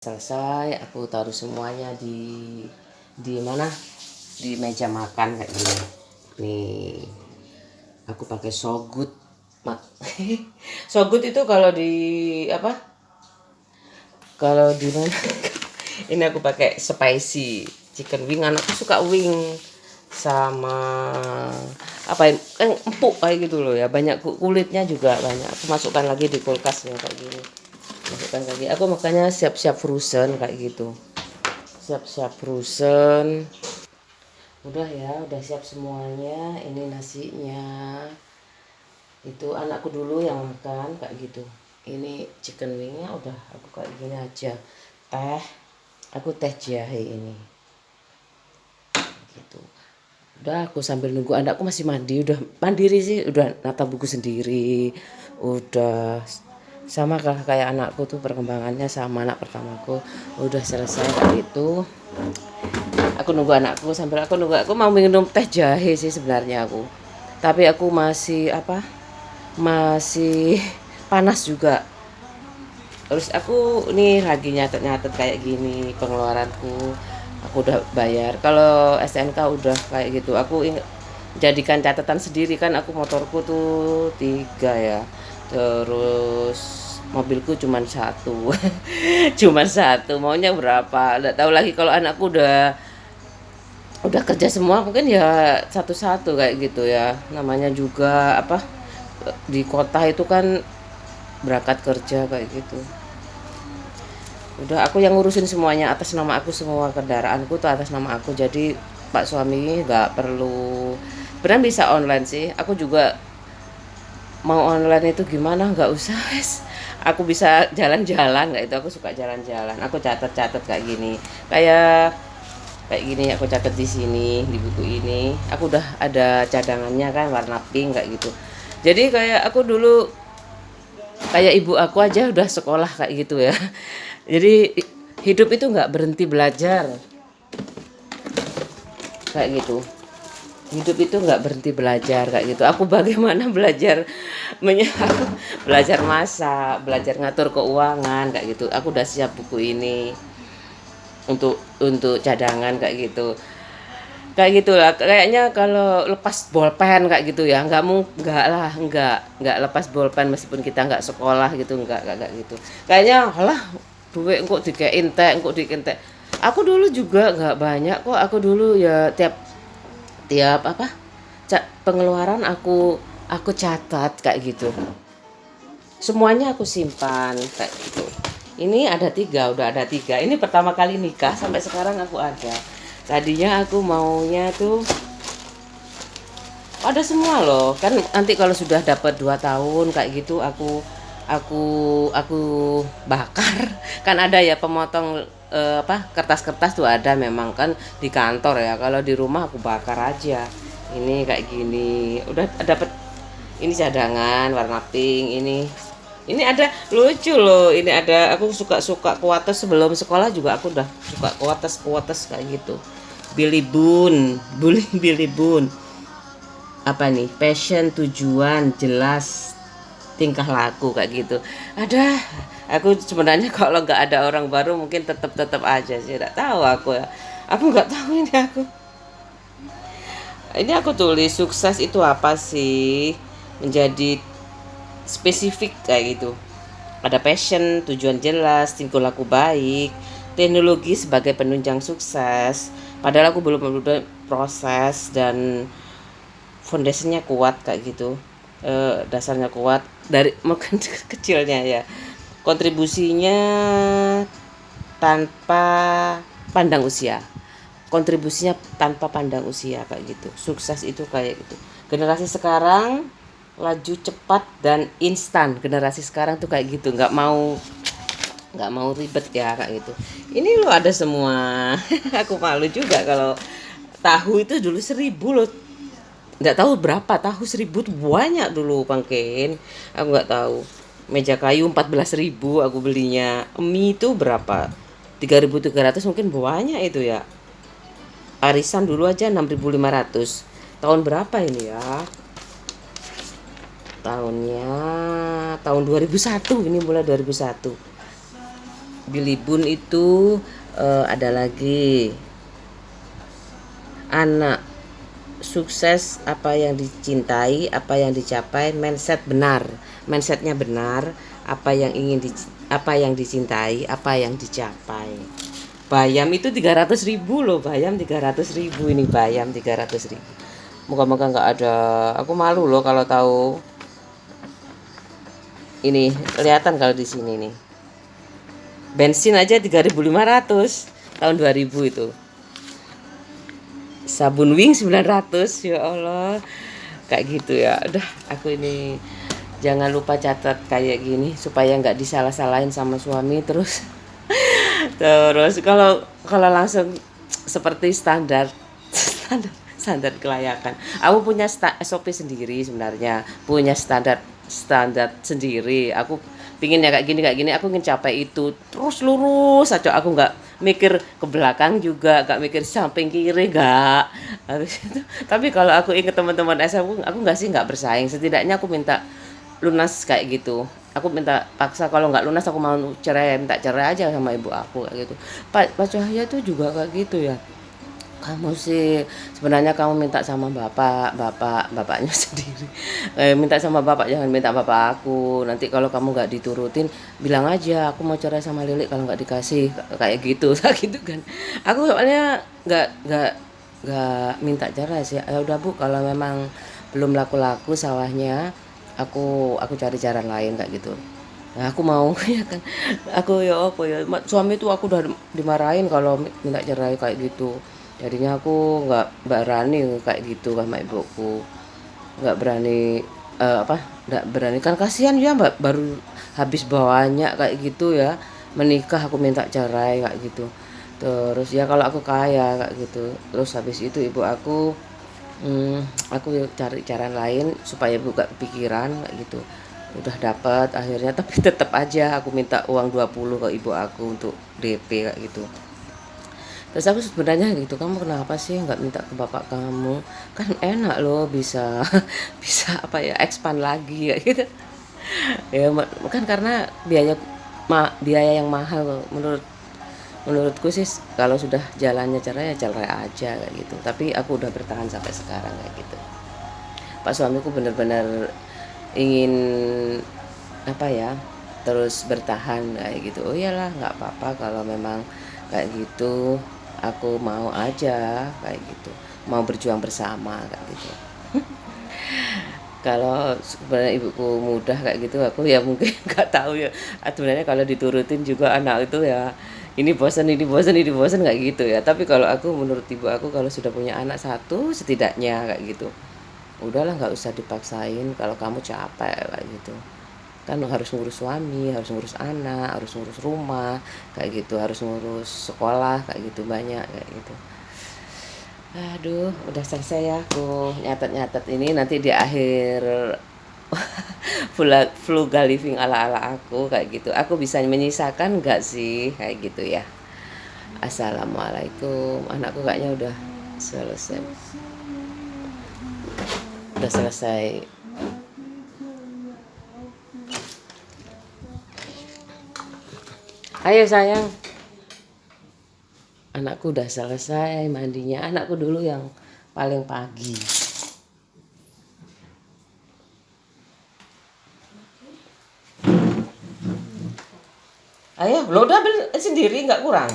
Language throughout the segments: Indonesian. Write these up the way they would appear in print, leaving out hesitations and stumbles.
Selesai aku taruh semuanya di mana, di meja makan kayak gini nih. Aku pakai sogut sogut itu kalau di apa, kalau di mana ini aku pakai spicy chicken wing. Anakku suka wing sama apa kan empuk kayak gitu loh ya, banyak kulitnya juga banyak. Aku masukkan lagi di kulkas yang kayak gini, masukkan lagi. Aku makanya siap-siap frozen kayak gitu, siap-siap frozen. Udah ya, udah siap semuanya. Ini nasinya, itu anakku dulu yang makan kayak gitu. Ini chicken wingnya udah aku kayak gini aja. Aku teh jahe ini gitu. Udah aku sambil nunggu anakku masih mandi, udah mandiri sih, udah nata buku sendiri, udah sama kayak anakku tuh, perkembangannya sama anak pertamaku udah selesai kayak gitu. Aku nunggu anakku, sambil aku nunggu, aku mau minum teh jahe sih sebenarnya aku, tapi aku masih panas juga. Terus aku nih lagi nyatet kayak gini pengeluaranku. Aku udah bayar, kalau SNK udah kayak gitu. Aku jadikan catatan sendiri kan. Aku motorku tuh 3 ya, terus mobilku cuman 1 cuman 1, maunya berapa nggak tahu lagi. Kalau anakku udah kerja semua mungkin ya satu-satu kayak gitu ya, namanya juga apa, di kota itu kan berangkat kerja kayak gitu. Udah aku yang ngurusin semuanya atas nama aku, semua kendaraanku tuh atas nama aku, jadi Pak suami nggak perlu. Benar bisa online sih, aku juga mau online itu gimana, nggak usah aku bisa jalan-jalan nggak, itu aku suka jalan-jalan. Aku catat-catat kayak gini, kayak gini aku catat di sini, di buku ini. Aku udah ada cadangannya kan, warna pink kayak gitu. Jadi kayak aku dulu, kayak ibu aku aja udah sekolah kayak gitu ya. Jadi hidup itu nggak berhenti belajar kayak gitu. Hidup itu nggak berhenti belajar kayak gitu. Aku bagaimana belajar aku belajar masak, belajar ngatur keuangan kayak gitu. Aku udah siap buku ini untuk cadangan kayak gitu. Kayak gitulah, kayaknya kalau lepas bolpen kayak gitu ya, nggak lepas bolpen meskipun kita nggak sekolah gitu, nggak gitu. Kayaknya lah, duit engko dikein teh, engko dikein teh. Aku dulu juga nggak banyak kok. Aku dulu ya tiap tiap apa, pengeluaran aku catat kayak gitu. Semuanya aku simpan kayak gitu. Ini ada 3, udah ada 3. Ini pertama kali nikah, sampai sekarang aku ada. Tadinya aku maunya tuh ada semua loh. Kan nanti kalau sudah dapat 2 tahun kayak gitu, aku aku bakar. Kan ada ya pemotong kertas-kertas tuh, ada memang kan di kantor ya. Kalau di rumah aku bakar aja. Ini kayak gini. Udah dapat ini cadangan warna pink ini. Ini ada lucu loh. Ini ada, aku suka kuates sebelum sekolah juga, aku udah suka kuates kayak gitu. Billy Boon, Billy Boon. Apa nih? Passion, tujuan, jelas, tingkah laku kayak gitu. Ada. Aku sebenarnya kalau nggak ada orang baru mungkin tetap aja sih. Nggak tahu aku ya. Aku nggak tahu ini aku. Ini aku tulis sukses itu apa sih? Menjadi spesifik kayak gitu. Ada passion, tujuan jelas, tingkah laku baik, teknologi sebagai penunjang sukses. Padahal aku belum proses, dan foundationnya kuat kayak gitu. Dasarnya kuat dari mungkin kecilnya ya. Kontribusinya tanpa pandang usia. Kontribusinya tanpa pandang usia kayak gitu. Sukses itu kayak gitu. Generasi sekarang laju, cepat, dan instan. Generasi sekarang tuh kayak gitu, nggak mau ribet ya kayak gitu. Ini lo ada semua. Aku malu juga kalau tahu itu dulu 1.000 loh. Nggak tahu berapa, tahu 1.000 tuh banyak dulu Bang Ken. Aku nggak tahu. Meja kayu 14.000 aku belinya. Mie itu berapa? 3.300 mungkin, banyak itu ya. Arisan dulu aja 6.500. Tahun berapa ini ya? Tahunnya tahun 2001, ini mulai 2001. Billy Bun itu ada lagi anak sukses, apa yang dicintai, apa yang dicapai, mindsetnya benar, apa yang dicintai, apa yang dicapai. Bayam itu 300.000 loh, bayam 300.000, ini bayam 300.000. Moga-moga nggak ada, aku malu loh kalau tahu ini. Kelihatan kalau di sini nih, bensin aja 3.500 tahun 2000 itu. Sabun Wing 900, ya Allah. Kayak gitu ya. Udah, aku ini jangan lupa catat kayak gini supaya nggak disalah-salahin sama suami terus. Terus kalau kalau langsung seperti standar kelayakan. Aku punya SOP sendiri sebenarnya, punya standar standar sendiri. Aku pingin ya kayak gini, aku ingin capai itu terus lurus aja. Aku nggak mikir ke belakang juga, nggak mikir samping kiri, nggak. Habis itu, tapi kalau aku ingat teman-teman SMA, aku nggak bersaing. Setidaknya aku minta lunas kayak gitu. Aku minta paksa, kalau nggak lunas aku mau cerai, minta cerai aja sama ibu aku kayak gitu. Pak Cahaya tuh juga kayak gitu ya. Kamu sih sebenarnya kamu minta sama bapaknya sendiri. Minta sama bapak, jangan minta bapak aku. Nanti kalau kamu nggak diturutin, bilang aja aku mau cerai sama Lilik kalau nggak dikasih, kayak gitu. Gitu kan. Aku soalnya nggak minta cerai sih. Ya udah Bu, kalau memang belum laku-laku sawahnya, aku cari jalan lain kayak gitu. Nah, aku mau ya kan. Aku ya apa ya, suami tuh aku udah dimarahin kalau minta cerai kayak gitu. Jadinya aku nggak berani kayak gitu sama ibuku, nggak berani, nggak berani, kan kasihan ya mbak, baru habis banyak kayak gitu ya, menikah aku minta cerai kayak gitu. Terus ya kalau aku kaya kayak gitu, terus habis itu ibu aku, aku cari cara lain supaya ibu gak kepikiran kayak gitu. Udah dapat akhirnya, tapi tetap aja aku minta uang 20 ke ibu aku untuk DP kayak gitu. Terus aku sebenarnya gitu, kamu kenapa sih nggak minta ke bapak kamu? Kan enak loh, bisa bisa apa ya, expand lagi ya gitu. Ya kan karena biaya yang mahal menurutku sih. Kalau sudah jalannya cerai ya cerai aja kayak gitu. Tapi aku udah bertahan sampai sekarang kayak gitu. Pak suamiku benar-benar ingin apa ya, terus bertahan kayak gitu. Oh iyalah, nggak apa-apa kalau memang kayak gitu, aku mau aja kayak gitu, mau berjuang bersama kayak gitu. Kalau sebenarnya ibuku mudah kayak gitu, aku ya mungkin nggak tahu ya. Sebenarnya kalau diturutin juga anak itu ya, ini bosan kayak gitu ya. Tapi kalau aku, menurut ibu aku, kalau sudah punya anak satu setidaknya kayak gitu, udahlah nggak usah dipaksain. Kalau kamu capek kayak gitu, kan harus ngurus suami, harus ngurus anak, harus ngurus rumah kayak gitu, harus ngurus sekolah kayak gitu, banyak kayak gitu. Aduh, udah selesai ya aku nyatet-nyatet ini, nanti di akhir frugal living ala-ala aku kayak gitu. Aku bisa menyisakan nggak sih kayak gitu ya. Assalamualaikum. Anakku kayaknya udah selesai. Udah selesai. Ayo sayang. Anakku udah selesai mandinya. Anakku dulu yang paling pagi. Ayo, lo udah beli sendiri nggak kurang?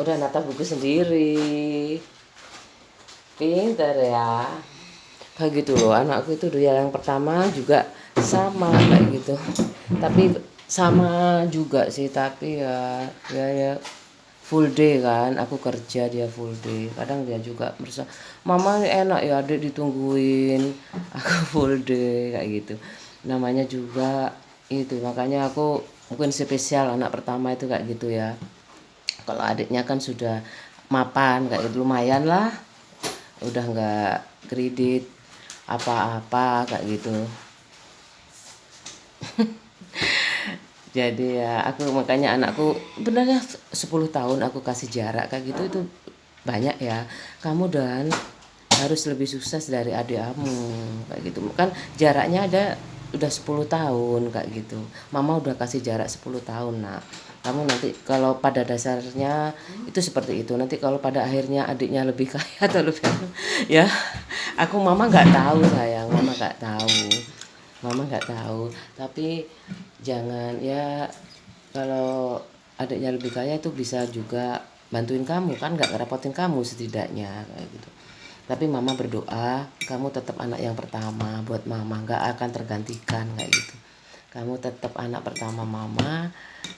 Udah nata buku sendiri. Pinter ya. Kayak gitu loh, anakku itu dia yang pertama juga sama kayak gitu. Tapi sama juga sih, tapi ya full day kan, aku kerja, dia full day. Kadang dia juga merasa, mama enak ya adik ditungguin, aku full day kayak gitu. Namanya juga itu, makanya aku mungkin spesial anak pertama itu kayak gitu ya. Kalau adiknya kan sudah mapan kayak gitu, lumayan lah, udah nggak kredit apa-apa kayak gitu. Jadi ya aku, makanya anakku benarnya 10 tahun aku kasih jarak kayak gitu, itu banyak ya. Kamu dan harus lebih sukses dari adikmu kayak gitu kan, jaraknya ada udah 10 tahun kayak gitu. Mama udah kasih jarak 10 tahun, Nak. Kamu nanti kalau pada dasarnya itu seperti itu. Nanti kalau pada akhirnya adiknya lebih kaya atau lebih ya, aku mama nggak tahu sayang, mama nggak tahu. Mama nggak tahu, tapi jangan ya, kalau adiknya lebih kaya itu bisa juga bantuin kamu kan, nggak ngerepotin kamu setidaknya kayak gitu. Tapi mama berdoa kamu tetap anak yang pertama buat mama, nggak akan tergantikan kayak gitu. Kamu tetap anak pertama mama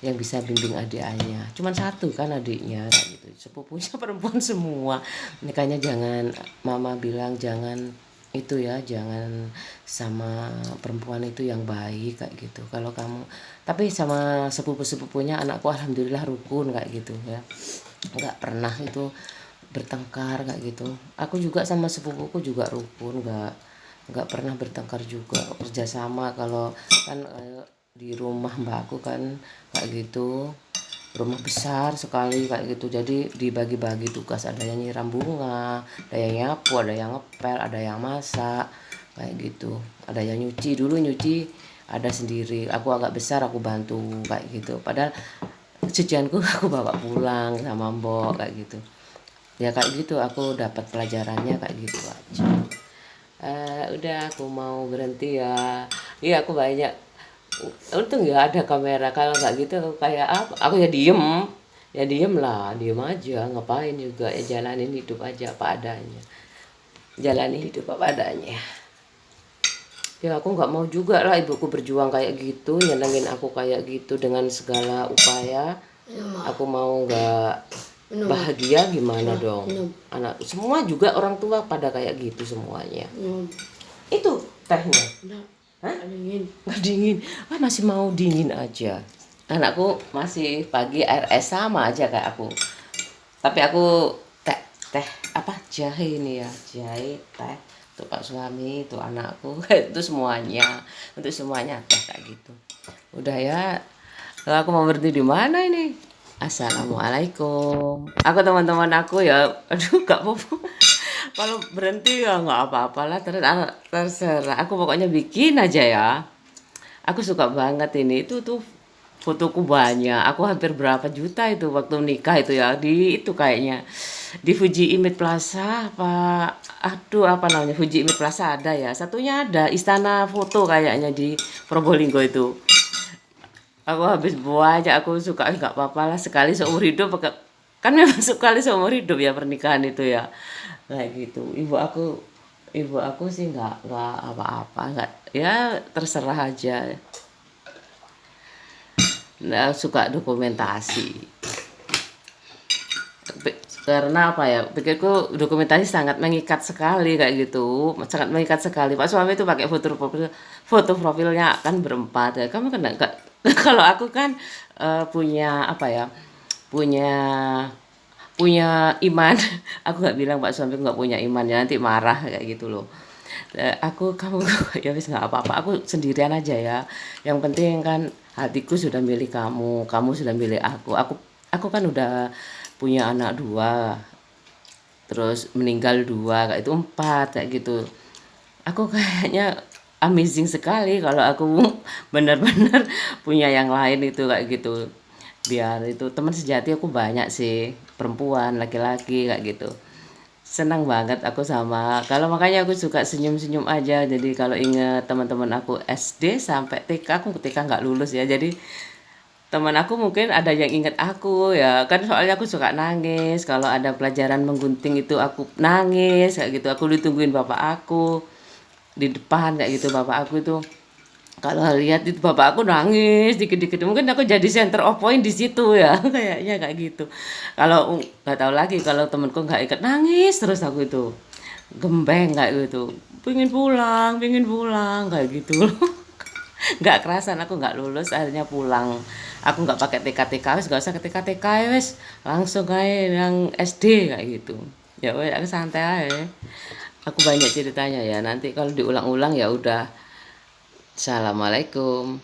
yang bisa bimbing adik-adiknya. Cuman satu kan adiknya kayak gitu. Sepupunya perempuan semua. Makanya jangan, mama bilang jangan itu ya, jangan sama perempuan itu yang baik kayak gitu. Kalau kamu, tapi sama sepupu-sepupunya anakku alhamdulillah rukun kayak gitu ya. Nggak pernah itu bertengkar kayak gitu. Aku juga sama sepupuku juga rukun, nggak pernah bertengkar juga, kerjasama. Kalau kan di rumah mbakku kan kayak gitu, rumah besar sekali kayak gitu, jadi dibagi-bagi tugas, ada yang nyiram bunga, ada yang nyapu, ada yang ngepel, ada yang masak kayak gitu, ada yang nyuci, dulu nyuci ada sendiri, aku agak besar aku bantu kayak gitu, padahal cucianku aku bawa pulang sama mbok kayak gitu ya, kayak gitu aku dapat pelajarannya kayak gitu aja. Udah aku mau berhenti ya. Iya aku banyak. Untung ya ada kamera. Kalau nggak gitu kayak apa? Aku ya diem. Ya diem lah, diem aja. Ngapain juga ya, jalanin hidup aja apa adanya. Jalani hidup apa adanya. Ya aku nggak mau juga lah ibuku berjuang kayak gitu, nyenengin aku kayak gitu dengan segala upaya. Aku mau nggak bahagia gimana dong? Anak semua juga orang tua pada kayak gitu semuanya. Itu tehnya. Hah? Dingin. Nggak dingin. Ah, masih mau dingin aja. Anakku masih pagi air es sama aja kayak aku. Tapi aku teh teh apa jahe ini ya, jahe teh untuk pak suami, itu anakku, itu semuanya, untuk semuanya teh kayak gitu. Udah ya, aku mau berhenti di mana ini? Assalamualaikum. Aku teman-teman aku ya, aduh gak apa-apa. Kalau berhenti ya nggak apa-apalah, terserah. Aku pokoknya bikin aja ya. Aku suka banget ini. Itu tuh fotoku banyak. Aku hampir berapa juta itu waktu nikah itu ya. Di itu kayaknya di Fuji Image Plaza apa, aduh apa namanya, Fuji Image Plaza ada ya. Satunya ada Istana Foto kayaknya di Probolinggo itu. Aku habis banyak, aku suka, nggak apa-apa lah sekali seumur hidup, kan memang sekali seumur hidup ya pernikahan itu ya kayak gitu. Ibu aku sih nggak apa-apa, nggak, ya terserah aja. Nah, suka dokumentasi. Karena apa ya, pikirku dokumentasi sangat mengikat sekali kayak gitu, sangat mengikat sekali. Pak suami itu pakai foto profilnya kan berempat ya, kamu kan enggak. Kalau aku kan punya apa ya, punya punya iman. Aku nggak bilang Pak suami nggak punya iman ya, nanti marah kayak gitu loh. Kamu ya wis nggak apa-apa, aku sendirian aja ya, yang penting kan hatiku sudah milik kamu, kamu sudah milik aku kan udah punya anak dua, terus meninggal dua, kayak itu empat kayak gitu. Aku kayaknya amazing sekali kalau aku benar-benar punya yang lain itu kayak gitu. Biar itu teman sejati aku banyak sih, perempuan, laki-laki kayak gitu. Senang banget aku sama, kalau makanya aku suka senyum-senyum aja. Jadi kalau inget teman-teman aku SD sampai TK, aku TK nggak lulus ya. Jadi teman aku mungkin ada yang inget aku ya kan, soalnya aku suka nangis kalau ada pelajaran menggunting itu, aku nangis kayak gitu. Aku ditungguin bapak aku di depan kayak gitu. Bapak aku itu kalau lihat itu bapak aku nangis dikit-dikit, mungkin aku jadi center of point di situ ya. Kayaknya kayak gitu. Kalau nggak tahu lagi kalau temenku nggak ikut, nangis terus aku itu gembeng kayak gitu, pengen pulang kayak gitu loh. Nggak kerasan aku nggak lulus, akhirnya pulang. Aku nggak pakai TK-TK, wes nggak usah ke TK-TK, wes langsung kayak yang SD kayak gitu. Ya wes aku santai aja. Aku banyak ceritanya ya, nanti kalau diulang-ulang ya udah. Assalamualaikum.